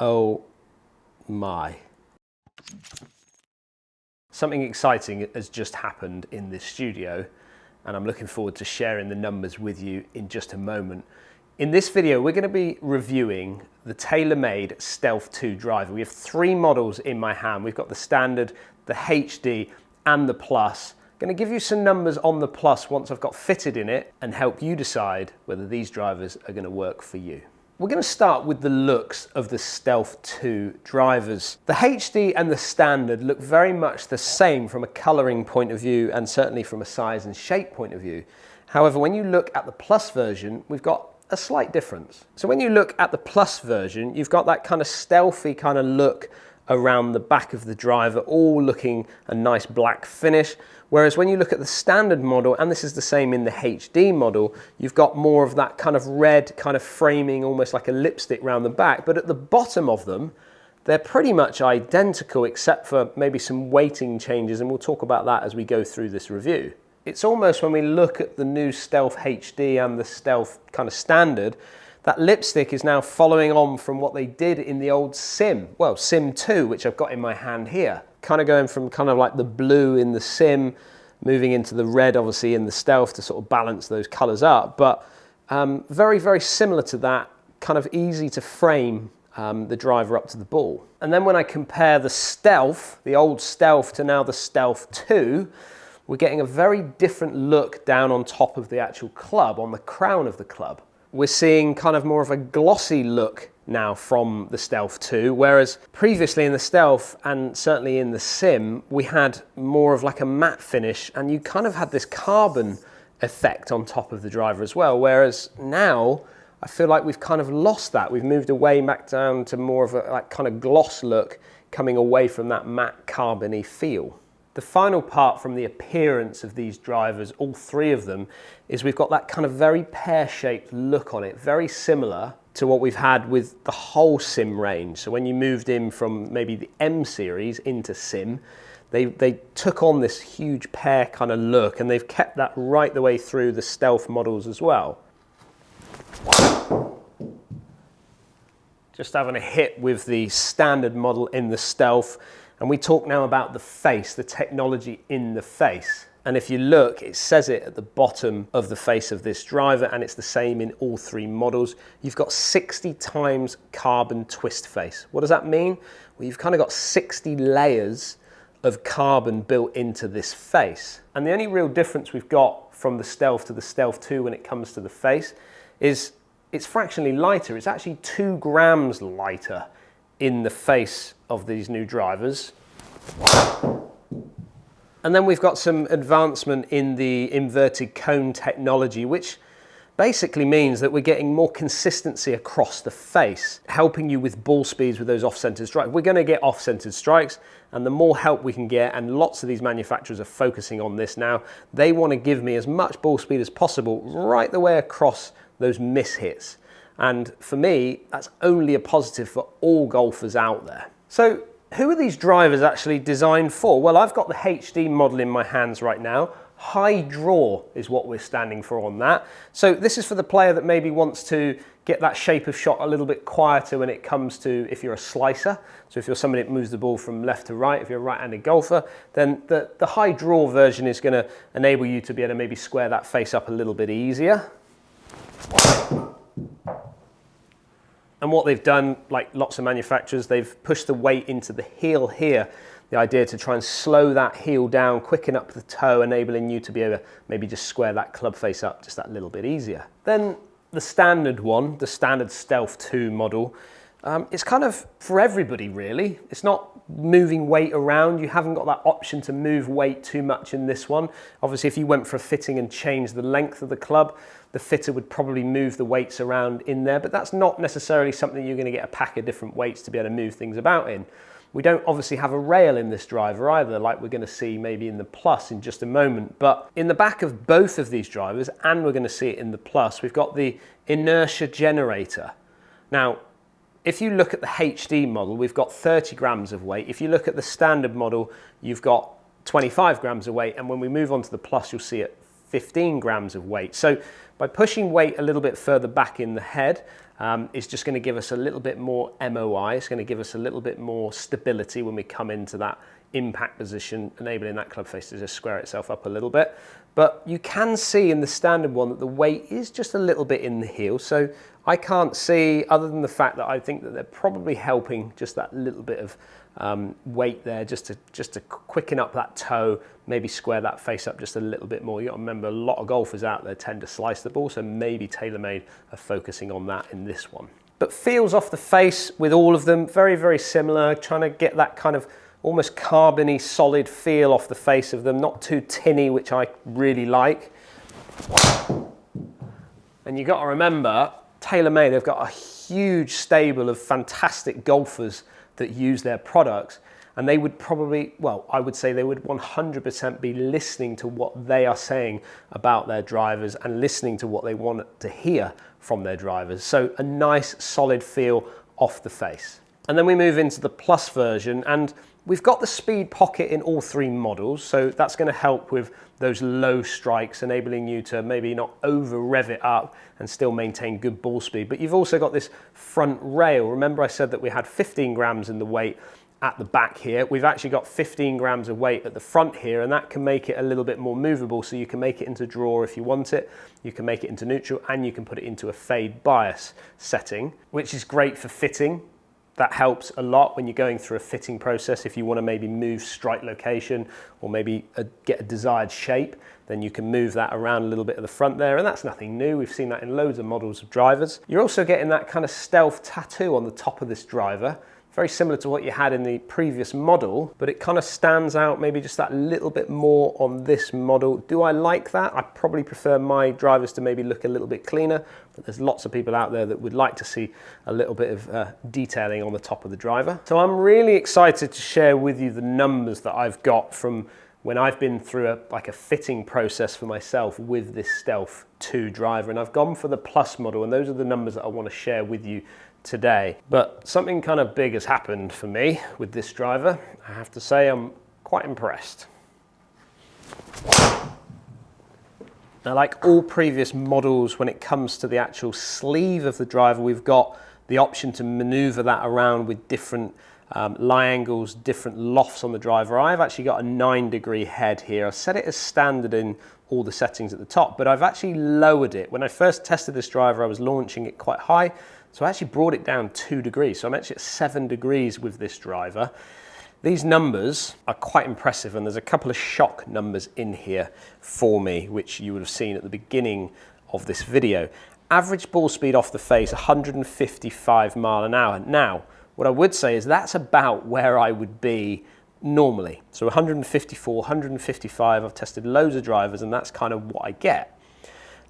Oh my. Something exciting has just happened in this studio, and I'm looking forward to sharing the numbers with you in just a moment. In this video, we're going to be reviewing the TaylorMade Stealth 2 driver. We have 3 models in my hand. We've got the Standard, the HD, and the Plus. I'm going to give you some numbers on the Plus once I've got fitted in it and help you decide whether these drivers are going to work for you. We're going to start with the looks of the Stealth 2 drivers. The HD and the Standard look very much the same from a colouring point of view and certainly from a size and shape point of view. However, when you look at the Plus version, we've got a slight difference. So when you look at the Plus version, you've got that kind of stealthy kind of look around the back of the driver, all looking a nice black finish. Whereas when you look at the Standard model, and this is the same in the HD model, you've got more of that kind of red kind of framing, almost like a lipstick around the back. But at the bottom of them, they're pretty much identical except for maybe some weighting changes, and we'll talk about that as we go through this review. It's almost when we look at the new Stealth HD and the Stealth kind of Standard, that lipstick is now following on from what they did in the old Sim. Well, Sim 2, which I've got in my hand here. Kind of going from kind of like the blue in the Sim, moving into the red, obviously, in the Stealth to sort of balance those colours up. But very, very similar to that, kind of easy to frame the driver up to the ball. And then when I compare the Stealth, the old Stealth, to now the Stealth 2, we're getting a very different look down on top of the actual club, on the crown of the club. We're seeing kind of more of a glossy look now from the Stealth 2, whereas previously in the Stealth and certainly in the Sim, we had more of like a matte finish, and you kind of had this carbon effect on top of the driver as well, whereas now I feel like we've kind of lost that. We've moved away back down to more of a like kind of gloss look, coming away from that matte carbon-y feel. The final part from the appearance of these drivers, all 3 of them, is we've got that kind of very pear-shaped look on it, very similar to what we've had with the whole Sim range. So when you moved in from maybe the M series into Sim, they took on this huge pear kind of look, and they've kept that right the way through the Stealth models as well. Just having a hit with the Standard model in the Stealth. And we talk now about the face, the technology in the face. And if you look, it says it at the bottom of the face of this driver, and it's the same in all 3 models. You've got 60 times carbon twist face. What does that mean? Well, you've kind of got 60 layers of carbon built into this face. And the only real difference we've got from the Stealth to the Stealth 2 when it comes to the face is it's fractionally lighter. It's actually 2 grams lighter in the face of these new drivers. And then we've got some advancement in the inverted cone technology, which basically means that we're getting more consistency across the face, helping you with ball speeds with those off-centered strikes. We're going to get off-centered strikes, and the more help we can get, and lots of these manufacturers are focusing on this now, they want to give me as much ball speed as possible right the way across those miss hits. And for me, that's only a positive for all golfers out there. So who are these drivers actually designed for? Well, I've got the HD model in my hands right now. High draw is what we're standing for on that. So this is for the player that maybe wants to get that shape of shot a little bit quieter when it comes to, if you're a slicer. So if you're somebody that moves the ball from left to right, if you're a right-handed golfer, then the high draw version is going to enable you to be able to maybe square that face up a little bit easier. And what they've done, like lots of manufacturers, they've pushed the weight into the heel here. The idea to try and slow that heel down, quicken up the toe, enabling you to be able to maybe just square that club face up just that little bit easier. Then the Standard one, the Standard Stealth 2 model, it's kind of for everybody really. It's not moving weight around. You haven't got that option to move weight too much in this one. Obviously, if you went for a fitting and changed the length of the club, the fitter would probably move the weights around in there, but that's not necessarily something you're going to get a pack of different weights to be able to move things about in. We don't obviously have a rail in this driver either, like we're going to see maybe in the Plus in just a moment. But in the back of both of these drivers, and we're going to see it in the Plus, we've got the inertia generator. Now, if you look at the HD model, we've got 30 grams of weight. If you look at the Standard model, you've got 25 grams of weight. And when we move on to the Plus, you'll see it 15 grams of weight. So By pushing weight a little bit further back in the head, it's just going to give us a little bit more MOI. It's going to give us a little bit more stability when we come into that impact position, enabling that club face to just square itself up a little bit. But you can see in the standard one that the weight is just a little bit in the heel. So I can't see, other than the fact that I think that they're probably helping just that little bit of weight there, just to quicken up that toe, maybe square that face up just a little bit more. You got to remember, a lot of golfers out there tend to slice the ball, so maybe TaylorMade are focusing on that in this one. But feels off the face with all of them, very, very similar, trying to get that kind of almost carbony solid feel off the face of them, not too tinny, which I really like. And you got to remember, TaylorMade have got a huge stable of fantastic golfers that use their products, and they would probably, well, I would say they would 100% be listening to what they are saying about their drivers and listening to what they want to hear from their drivers. So a nice solid feel off the face. And then we move into the Plus version, and we've got the speed pocket in all three models, so that's going to help with those low strikes, enabling you to maybe not over rev it up and still maintain good ball speed. But you've also got this front rail. Remember I said that we had 15 grams in the weight at the back here. We've actually got 15 grams of weight at the front here, and that can make it a little bit more movable. So you can make it into draw if you want it, you can make it into neutral, and you can put it into a fade bias setting, which is great for fitting. That helps a lot when you're going through a fitting process. If you want to maybe move strike location or maybe get a desired shape, then you can move that around a little bit at the front there, and that's nothing new. We've seen that in loads of models of drivers. You're also getting that kind of stealth tattoo on the top of this driver, very similar to what you had in the previous model, but it kind of stands out maybe just that little bit more on this model. Do I like that? I probably prefer my drivers to maybe look a little bit cleaner, but there's lots of people out there that would like to see a little bit of detailing on the top of the driver. So I'm really excited to share with you the numbers that I've got from when I've been through a fitting process for myself with this Stealth 2 driver, and I've gone for the Plus model, and those are the numbers that I want to share with you today. But something kind of big has happened for me with this driver. I have to say I'm quite impressed. Now, like all previous models, when it comes to the actual sleeve of the driver, we've got the option to maneuver that around with different lie angles, different lofts on the driver. I've actually got a 9-degree head here. I've set it as standard in all the settings at the top, but I've actually lowered it. When I first tested this driver, I was launching it quite high, so I actually brought it down 2 degrees. So I'm actually at 7 degrees with this driver. These numbers are quite impressive, and there's a couple of shock numbers in here for me, which you would have seen at the beginning of this video. Average ball speed off the face, 155 mile an hour. Now, what I would say is that's about where I would be normally. So 154, 155, I've tested loads of drivers, and that's kind of what I get.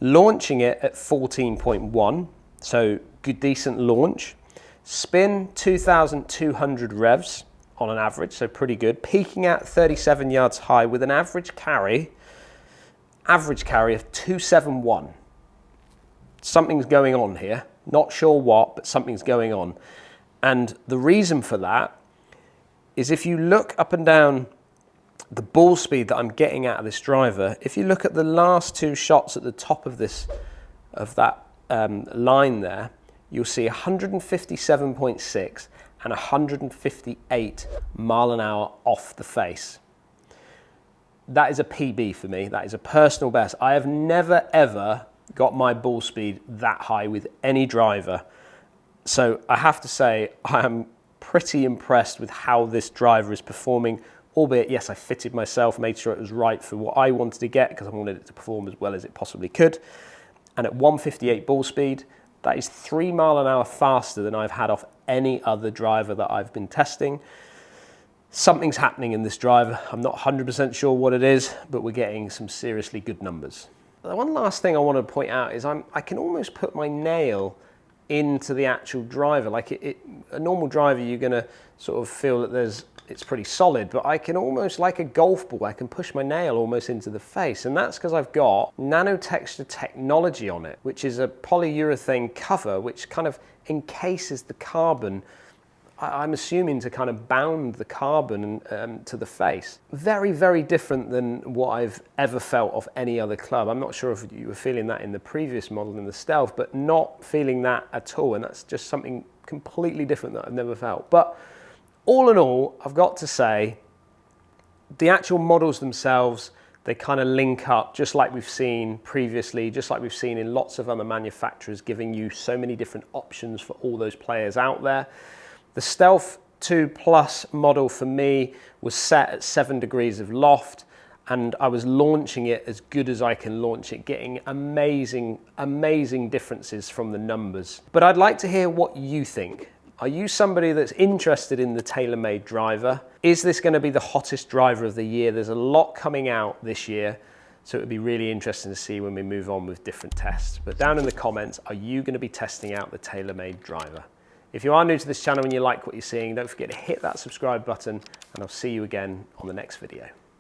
Launching it at 14.1, so good, decent launch. Spin 2,200 revs on an average, so pretty good. Peaking at 37 yards high with an average carry of 271. Something's going on here. Not sure what, but something's going on. And the reason for that is if you look up and down the ball speed that I'm getting out of this driver, if you look at the last two shots at the top of that line there, you'll see 157.6 and 158 mile an hour off the face. That is a PB for me. That is a personal best. I have never ever got my ball speed that high with any driver. So I have to say I am pretty impressed with how this driver is performing, albeit, yes, I fitted myself, made sure it was right for what I wanted to get because I wanted it to perform as well as it possibly could. And at 158 ball speed, that is 3 mile an hour faster than I've had off any other driver that I've been testing. Something's happening in this driver. I'm not 100% sure what it is, but we're getting some seriously good numbers. The one last thing I want to point out is I can almost put my nail into the actual driver. Like a normal driver, you're going to sort of feel that it's pretty solid, but I can almost, like a golf ball, I can push my nail almost into the face, and that's because I've got nanotexture technology on it, which is a polyurethane cover which kind of encases the carbon I'm assuming to kind of bound the carbon to the face. Very, very different than what I've ever felt of any other club. I'm not sure if you were feeling that in the previous model in the Stealth, but not feeling that at all. And that's just something completely different that I've never felt. But all in all, I've got to say, the actual models themselves, they kind of link up just like we've seen previously, just like we've seen in lots of other manufacturers, giving you so many different options for all those players out there. The Stealth 2 Plus model for me was set at 7 degrees of loft, and I was launching it as good as I can launch it, getting amazing, amazing differences from the numbers. But I'd like to hear what you think. Are you somebody that's interested in the TaylorMade driver? Is this going to be the hottest driver of the year? There's a lot coming out this year, so it would be really interesting to see when we move on with different tests. But down in the comments, are you going to be testing out the TaylorMade driver? If you are new to this channel and you like what you're seeing, don't forget to hit that subscribe button, and I'll see you again on the next video.